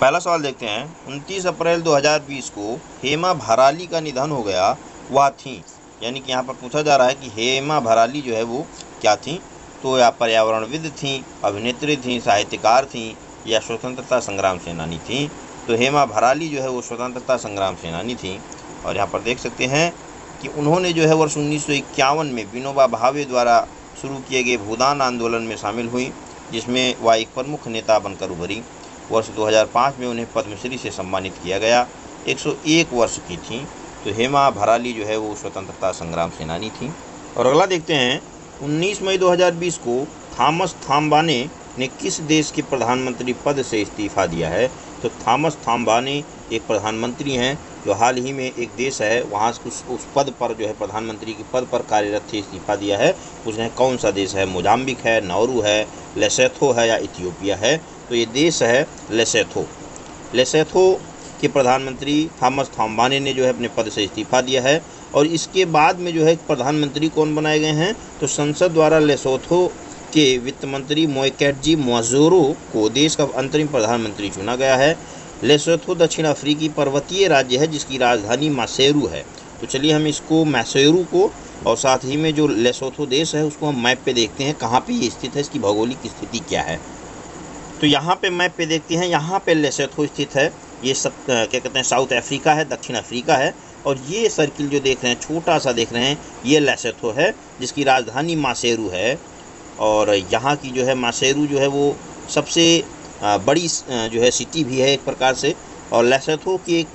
पहला सवाल देखते हैं, 29 अप्रैल 2020 को हेमा भराली का निधन हो गया, वह थी। यानी कि यहाँ पर पूछा जा रहा है कि हेमा भराली जो है वो क्या थी। तो या पर्यावरणविद थी, अभिनेत्री थी, साहित्यकार थी, या स्वतंत्रता संग्राम सेनानी थी। तो हेमा भराली जो है वो स्वतंत्रता संग्राम सेनानी थी। और यहाँ पर देख सकते हैं कि उन्होंने जो है वर्ष 1951 में विनोबा भावे द्वारा शुरू किए गए भूदान आंदोलन में शामिल हुई, जिसमें वह एक प्रमुख नेता बनकर उभरी। वर्ष 2005 में उन्हें पद्मश्री से सम्मानित किया गया। 101 वर्ष की थी। तो हेमा भराली जो है वो स्वतंत्रता संग्राम सेनानी थी। और अगला देखते हैं, 19 मई 2020 को थॉमस थाम्बाने ने किस देश के प्रधानमंत्री पद से इस्तीफा दिया है। तो थॉमस थाम्बाने एक प्रधानमंत्री हैं जो हाल ही में एक देश है वहाँ उस पद पर जो है प्रधानमंत्री के पद पर कार्यरत थे, इस्तीफा दिया है। पूछना है कौन सा देश है, मोजाम्बिक है, नाउरू है, लेसोथो है या इथियोपिया है। तो ये देश है लेसोथो। लेसोथो के प्रधानमंत्री थॉमस थाम्बाने ने जो है अपने पद से इस्तीफा दिया है। और इसके बाद में जो है प्रधानमंत्री कौन बनाए गए हैं, तो संसद द्वारा लेसोथो के वित्त मंत्री मोएकेटजी मोज़ोरो को देश का अंतरिम प्रधानमंत्री चुना गया है। लेसोथो दक्षिण अफ्रीकी पर्वतीय राज्य है जिसकी राजधानी मासेरू है। तो चलिए हम इसको मासेरू को और साथ ही में जो लेसोथो देश है उसको हम मैप पे देखते हैं कहाँ पे ये स्थित है, इसकी भौगोलिक स्थिति क्या है। तो यहाँ पे मैप पे देखते हैं, यहाँ पे लेसोथो स्थित है। ये सब क्या कहते हैं, साउथ अफ्रीका है, दक्षिण अफ्रीका है। और ये सर्किल जो देख रहे हैं, छोटा सा देख रहे हैं, ये लेसोथो है जिसकी राजधानी मासेरू है। और यहाँ की जो है मासेरू जो है वो सबसे बड़ी जो है सिटी भी है एक प्रकार से। और लेसोथो की एक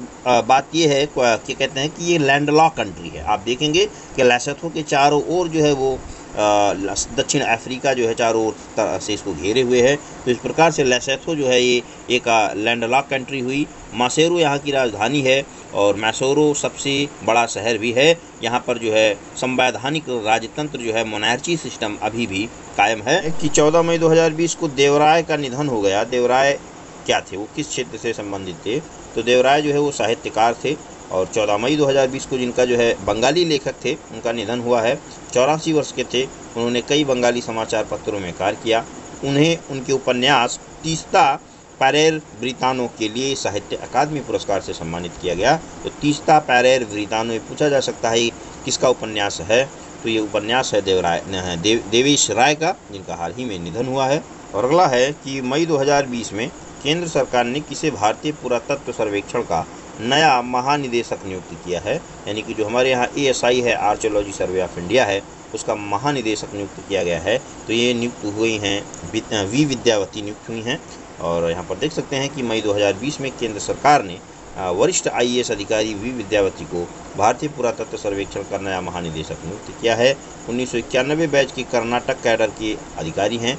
बात ये है, क्या कहते हैं कि ये लैंडलॉक कंट्री है। आप देखेंगे कि लेसोथो के चारों ओर जो है वो दक्षिण अफ्रीका जो है चारों ओर से इसको घेरे हुए है। तो इस प्रकार से लेसोथो जो है ये एक लैंडलॉक कंट्री हुई। मासेरू यहाँ की राजधानी है और मैसोरो सबसे बड़ा शहर भी है। यहाँ पर जो है संवैधानिक राजतंत्र जो है मोनार्ची सिस्टम अभी भी कायम है। कि 14 मई 2020 को देवराय का निधन हो गया। देवराय क्या थे, वो किस क्षेत्र से संबंधित थे। तो देवराय जो है वो साहित्यकार थे और 14 मई 2020 को जिनका जो है बंगाली लेखक थे उनका निधन हुआ है। 84 वर्ष के थे। उन्होंने कई बंगाली समाचार पत्रों में कार्य किया। उन्हें उनके उपन्यास तीस्ता पैरेर ब्रितानो के लिए साहित्य अकादमी पुरस्कार से सम्मानित किया गया। तो तीस्ता पैरेर ब्रितानो ये पूछा जा सकता है किसका उपन्यास है। तो ये उपन्यास है देवेश राय का, जिनका हाल ही में निधन हुआ है। और अगला है कि मई 2020 में केंद्र सरकार ने किसे भारतीय पुरातत्व सर्वेक्षण का नया महानिदेशक नियुक्त किया है। यानी कि जो हमारे यहाँ ASI है, आर्कियोलॉजी सर्वे ऑफ इंडिया है, उसका महानिदेशक नियुक्त किया गया है। तो ये नियुक्त हुई हैं वी विद्यावती नियुक्त हुई हैं। और यहाँ पर देख सकते हैं कि मई 2020 में केंद्र सरकार ने वरिष्ठ IAS अधिकारी वी विद्यावती को भारतीय पुरातत्व सर्वेक्षण का नया महानिदेशक नियुक्त किया है। 1991 बैच के कर्नाटक कैडर के अधिकारी हैं।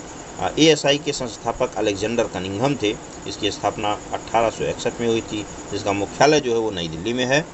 ASI के संस्थापक अलेक्जेंडर कनिंघम थे। इसकी स्थापना 1861 में हुई थी, जिसका मुख्यालय जो है वो नई दिल्ली में है।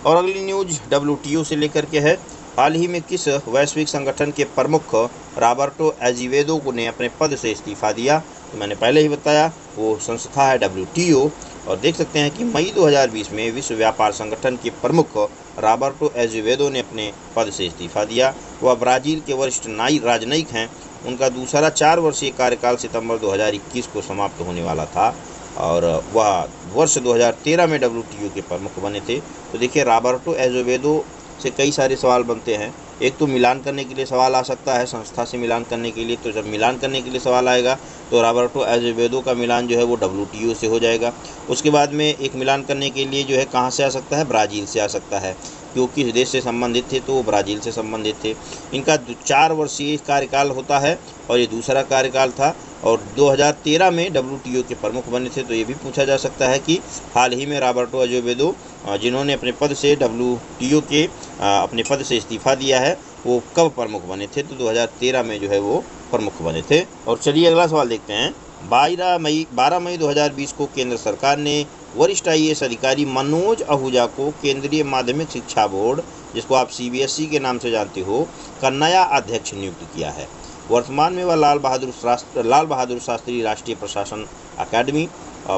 और अगली न्यूज WTO से लेकर के है। हाल ही में किस वैश्विक संगठन के प्रमुख रॉबर्टो एज़ेवेदो ने अपने पद से इस्तीफा दिया। तो मैंने पहले ही बताया वो संस्था है WTO। और देख सकते हैं कि मई 2020 में विश्व व्यापार संगठन के प्रमुख रॉबर्टो एज़ेवेदो ने अपने पद से इस्तीफा दिया। वह ब्राज़ील के वरिष्ठ राजनयिक हैं। उनका दूसरा 4 वर्षीय कार्यकाल सितंबर 2021 को समाप्त होने वाला था और वह वर्ष 2013 में WTO के प्रमुख बने थे। तो देखिए रॉबर्टो एज़ेवेदो से कई सारे सवाल बनते हैं। एक तो मिलान करने के लिए सवाल आ सकता है, संस्था से मिलान करने के लिए। तो जब मिलान करने के लिए सवाल आएगा तो रॉबर्टो एज़ेवेदो का मिलान जो है वो WTO से हो जाएगा। उसके बाद में एक मिलान करने के लिए जो है कहाँ से आ सकता है, ब्राज़ील से आ सकता है, क्योंकि किस देश से संबंधित थे, तो वो ब्राज़ील से संबंधित थे। इनका 4 वर्षीय कार्यकाल होता है और ये दूसरा कार्यकाल था। और 2013 में WTO के प्रमुख बने थे। तो ये भी पूछा जा सकता है कि हाल ही में रॉबर्टो एज़ेवेदो जिन्होंने अपने पद से WTO के अपने पद से इस्तीफा दिया है, वो कब प्रमुख बने थे। तो 2013 में जो है वो प्रमुख बने थे। और चलिए अगला सवाल देखते हैं। 12 मई 2020 को केंद्र सरकार ने वरिष्ठ IAS अधिकारी मनोज आहूजा को केंद्रीय माध्यमिक शिक्षा बोर्ड, जिसको आप CBSE के नाम से जानते हो, का नया अध्यक्ष नियुक्त किया है। वर्तमान में वह लाल बहादुर शास्त्री राष्ट्रीय प्रशासन अकादमी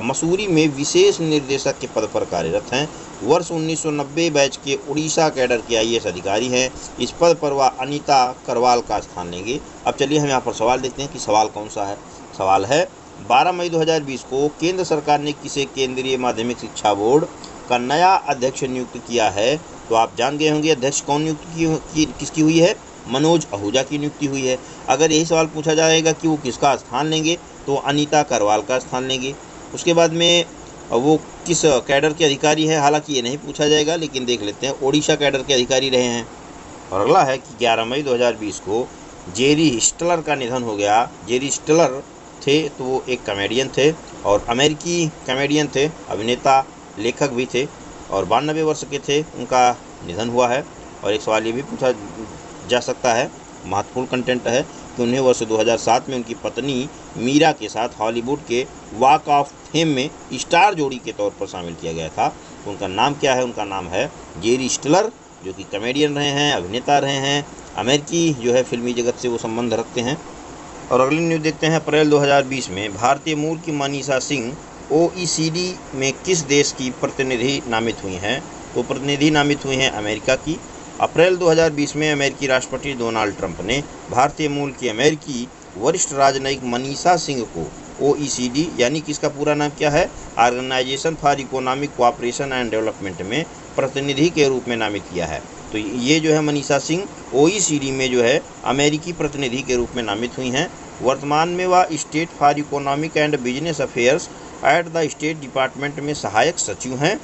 मसूरी में विशेष निर्देशक के पद पर कार्यरत हैं। वर्ष 1990 बैच के उड़ीसा कैडर के IAS अधिकारी हैं। इस पद पर वह अनीता करवाल का स्थान लेंगे। अब चलिए हम यहाँ पर सवाल देखते हैं कि सवाल कौन सा है। सवाल है 12 मई 2020 को केंद्र सरकार ने किसे केंद्रीय माध्यमिक शिक्षा बोर्ड का नया अध्यक्ष नियुक्त किया है? तो आप जान गए होंगे अध्यक्ष कौन नियुक्त किसकी हुई है? मनोज आहूजा की नियुक्ति हुई है। अगर यही सवाल पूछा जाएगा कि वो किसका स्थान लेंगे, तो अनीता करवाल का स्थान लेंगे। उसके बाद में वो किस कैडर के अधिकारी है, हालांकि ये नहीं पूछा जाएगा, लेकिन देख लेते हैं, ओडिशा कैडर के अधिकारी रहे हैं। और अगला है कि 11 मई 2020 को जेरी स्टलर का निधन हो गया। जेरी स्टलर थे तो वो एक कॉमेडियन थे और अमेरिकी कॉमेडियन थे, अभिनेता, लेखक भी थे और 92 वर्ष के थे, उनका निधन हुआ है। और एक सवाल ये भी पूछा जा सकता है, महत्वपूर्ण कंटेंट है, कि उन्हें वर्ष 2007 में उनकी पत्नी मीरा के साथ हॉलीवुड के वॉक ऑफ फेम में स्टार जोड़ी के तौर पर शामिल किया गया था। तो उनका नाम क्या है? उनका नाम है जेरी स्टलर, जो कि कॉमेडियन रहे हैं, अभिनेता रहे हैं, अमेरिकी जो है फिल्मी जगत से वो संबंध रखते हैं। और अगली न्यूज़ देखते हैं। अप्रैल 2020 में भारतीय मूल की मनीषा सिंह OECD में किस देश की प्रतिनिधि नामित हुई हैं? तो प्रतिनिधि नामित हुई हैं अमेरिका की। अप्रैल 2020 में अमेरिकी राष्ट्रपति डोनाल्ड ट्रंप ने भारतीय मूल की अमेरिकी वरिष्ठ राजनयिक मनीषा सिंह को OECD यानी कि इसका पूरा नाम क्या है? Organisation for economic cooperation and development में प्रतिनिधि के रूप में नामित किया है। तो ये जो है मनीषा सिंह OECD में जो है अमेरिकी प्रतिनिधि के रूप में नामित हुई हैं। वर्तमान में वह state for economic and business affairs at the state department में सहायक सचिव हैं।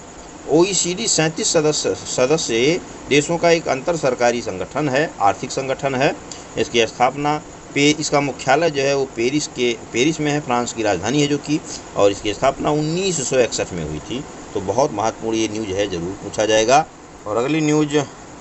OECD 37 सदस्य देशों का एक अंतर सरकारी संगठन है, आर्थिक संगठन है। इसकी स्थापना इसका मुख्यालय जो है वो पेरिस में है, फ्रांस की राजधानी है जो कि, और इसकी स्थापना 1961 में हुई थी। तो बहुत महत्वपूर्ण ये न्यूज़ है, ज़रूर पूछा जाएगा। और अगली न्यूज़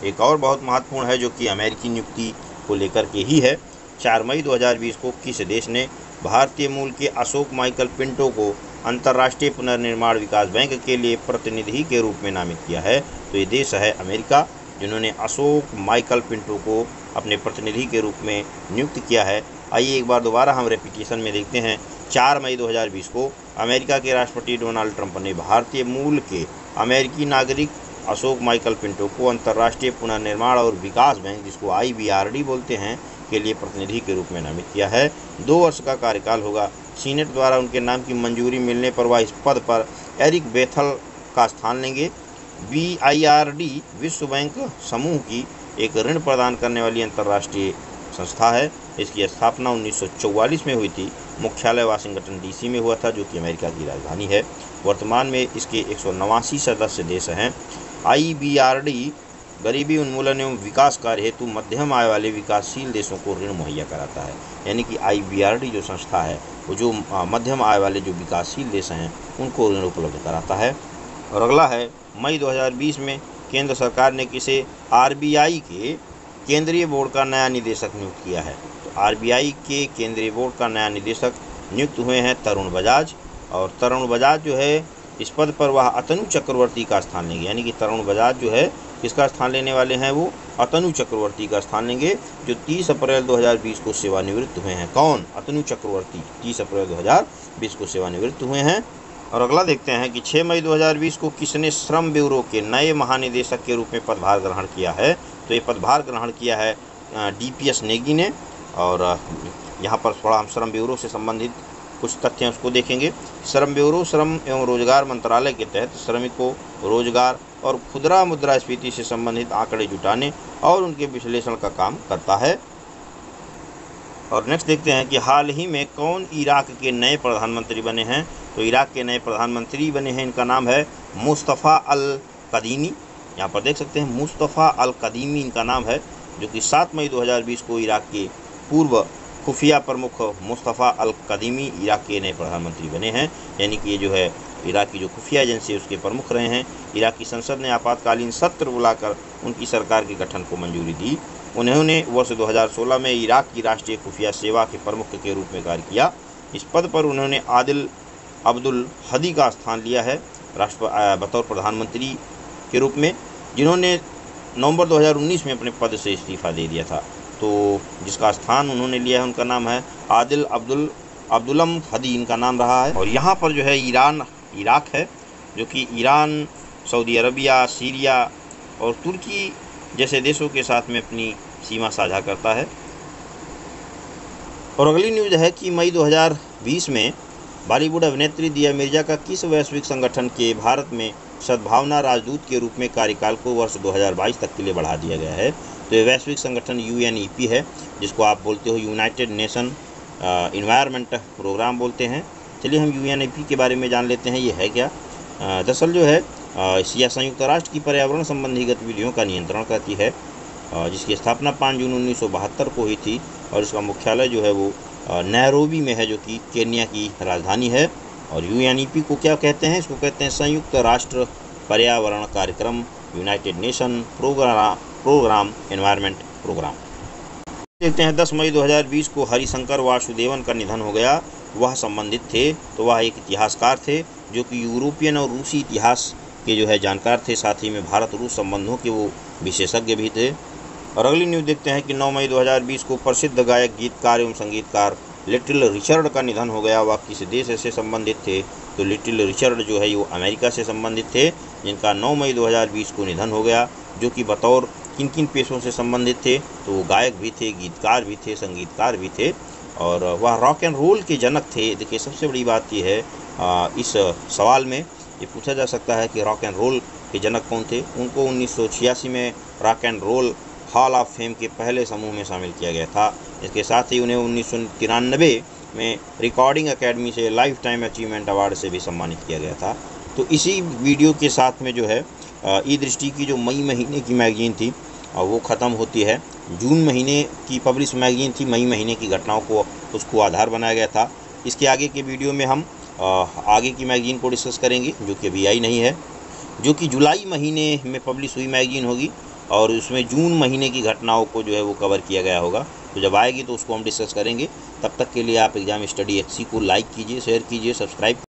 एक और बहुत महत्वपूर्ण है, जो कि अमेरिकी नियुक्ति को लेकर के ही है। 4 मई 2020 को किस देश ने भारतीय मूल के अशोक माइकल पिंटो को अंतर्राष्ट्रीय पुनर्निर्माण विकास बैंक के लिए प्रतिनिधि के रूप में नामित किया है? तो ये देश है अमेरिका, जिन्होंने अशोक माइकल पिंटो को अपने प्रतिनिधि के रूप में नियुक्त किया है। आइए एक बार दोबारा हम रेपिटेशन में देखते हैं। 4 मई 2020 को अमेरिका के राष्ट्रपति डोनाल्ड ट्रंप ने भारतीय मूल के अमेरिकी नागरिक अशोक माइकल पिंटो को अंतर्राष्ट्रीय पुनर्निर्माण और विकास बैंक, जिसको IBRD बोलते हैं, के लिए प्रतिनिधि के रूप में नामित किया है। 2 वर्ष का कार्यकाल होगा। सीनेट द्वारा उनके नाम की मंजूरी मिलने पर वह इस पद पर एरिक बेथल का स्थान लेंगे। BIRD विश्व बैंक समूह की एक ऋण प्रदान करने वाली अंतर्राष्ट्रीय संस्था है। इसकी स्थापना 1944 में हुई थी। मुख्यालय वाशिंगटन DC में हुआ था, जो कि अमेरिका की राजधानी है। वर्तमान में इसके 189 सदस्य देश हैं। IBRD गरीबी उन्मूलन एवं विकास कार्य हेतु मध्यम आय वाले विकासशील देशों को ऋण मुहैया कराता है। यानी कि IBRD जो संस्था है वो जो मध्यम आय वाले जो विकासशील देश हैं उनको ऋण उपलब्ध कराता है। और अगला है, मई 2020 में केंद्र सरकार ने किसे RBI के केंद्रीय बोर्ड का नया निदेशक नियुक्त किया है? तो RBI के केंद्रीय बोर्ड का नया निदेशक नियुक्त हुए हैं तरुण बजाज। और तरुण बजाज जो है इस पद पर वह अतनु चक्रवर्ती का स्थान लेंगे। यानी कि तरुण बजाज जो है किसका स्थान लेने वाले हैं? वो अतनु चक्रवर्ती का स्थान लेंगे, जो 30 अप्रैल 2020 को सेवानिवृत्त हुए हैं। कौन? अतनु चक्रवर्ती 30 अप्रैल 2020 को सेवानिवृत्त हुए हैं। और अगला देखते हैं कि 6 मई 2020 को किसने श्रम ब्यूरो के नए महानिदेशक के रूप में पदभार ग्रहण किया है? तो ये पदभार ग्रहण किया है DPS नेगी ने। और यहाँ पर थोड़ा हम श्रम ब्यूरो से संबंधित कुछ तथ्य उसको देखेंगे। श्रम ब्यूरो श्रम एवं रोजगार मंत्रालय के तहत श्रमिकों, रोजगार और खुदरा मुद्रास्फीति से संबंधित आंकड़े जुटाने और उनके विश्लेषण का काम करता है। और नेक्स्ट देखते हैं कि हाल ही में कौन इराक के नए प्रधानमंत्री बने हैं? तो इराक के नए प्रधानमंत्री बने हैं, इनका नाम है मुस्तफ़ा अल कदीमी। यहाँ पर देख सकते हैं मुस्तफ़ा अल कदीमी इनका नाम है, जो कि 7 मई 2020 को इराक के पूर्व खुफिया प्रमुख मुस्तफ़ा अल कदीमी इराक के नए प्रधानमंत्री बने हैं। यानी कि ये जो है इराक की जो खुफिया एजेंसी है उसके प्रमुख रहे हैं। इराक की संसद ने आपातकालीन सत्र बुलाकर उनकी सरकार के गठन को मंजूरी दी। उन्होंने वर्ष 2016 में इराक की राष्ट्रीय खुफिया सेवा के प्रमुख के रूप में कार्य किया। इस पद पर उन्होंने आदिल अब्दुल हदी का स्थान लिया है बतौर प्रधानमंत्री के रूप में, जिन्होंने नवंबर 2019 में अपने पद से इस्तीफा दे दिया था। तो जिसका स्थान उन्होंने लिया है उनका नाम है आदिल अब्दुलम हदी इनका नाम रहा है। और यहाँ पर जो है इराक है, जो कि ईरान, सऊदी अरबिया, सीरिया और तुर्की जैसे देशों के साथ में अपनी सीमा साझा करता है। और अगली न्यूज़ है कि मई 2020 में बॉलीवुड अभिनेत्री दिया मिर्जा का किस वैश्विक संगठन के भारत में सद्भावना राजदूत के रूप में कार्यकाल को वर्ष 2022 तक के लिए बढ़ा दिया गया है? तो ये वैश्विक संगठन UNEP है, जिसको आप बोलते हो यूनाइटेड नेशन इन्वायरमेंट प्रोग्राम बोलते हैं। चलिए हम UNEP के बारे में जान लेते हैं, ये है क्या। दरअसल जो है यह संयुक्त राष्ट्र की पर्यावरण संबंधी गतिविधियों का नियंत्रण करती है, जिसकी स्थापना 5 जून 1972 को हुई थी और इसका मुख्यालय जो है वो नैरोबी में है, जो कि केन्या की राजधानी है। और UNEP को क्या कहते हैं? इसको कहते हैं संयुक्त राष्ट्र पर्यावरण कार्यक्रम, united nation programme environment programme. देखते हैं 10 मई 2020 को हरिशंकर वासुदेवन का निधन हो गया। वह संबंधित थे, तो वह एक इतिहासकार थे जो कि यूरोपियन और रूसी इतिहास के जो है जानकार थे, साथ ही में भारत रूस संबंधों के वो विशेषज्ञ भी थे। और अगली न्यूज़ देखते हैं कि 9 मई 2020 को प्रसिद्ध गायक, गीतकार एवं संगीतकार लिटिल रिचर्ड का निधन हो गया। वह किस देश से संबंधित थे? तो लिटिल रिचर्ड जो है वो अमेरिका से संबंधित थे, जिनका 9 मई 2020 को निधन हो गया। जो कि बतौर किन किन पेशों से संबंधित थे? तो वो गायक भी थे, गीतकार भी थे, संगीतकार भी थे और वह रॉक एंड रोल के जनक थे। देखिए सबसे बड़ी बात ये है इस सवाल में ये पूछा जा सकता है कि रॉक एंड रोल के जनक कौन थे। उनको 1986 में rock and roll hall of fame के पहले समूह में शामिल किया गया था। इसके साथ ही उन्हें 1993 में रिकॉर्डिंग एकेडमी से लाइफ टाइम अचीवमेंट अवार्ड से भी सम्मानित किया गया था। तो इसी वीडियो के साथ में जो है ई दृष्टि की जो मई महीने की मैगजीन थी वो ख़त्म होती है। जून महीने की पब्लिश मैगजीन थी, मई महीने की घटनाओं को उसको आधार बनाया गया था। इसके आगे के वीडियो में हम आगे की मैगजीन को डिस्कस करेंगे, जो कि अभी आई नहीं है, जो कि जुलाई महीने में पब्लिश हुई मैगजीन होगी और उसमें जून महीने की घटनाओं को जो है वो कवर किया गया होगा। तो जब आएगी तो उसको हम डिस्कस करेंगे। तब तक के लिए आप एग्जाम स्टडी HC को लाइक कीजिए, शेयर कीजिए, सब्सक्राइब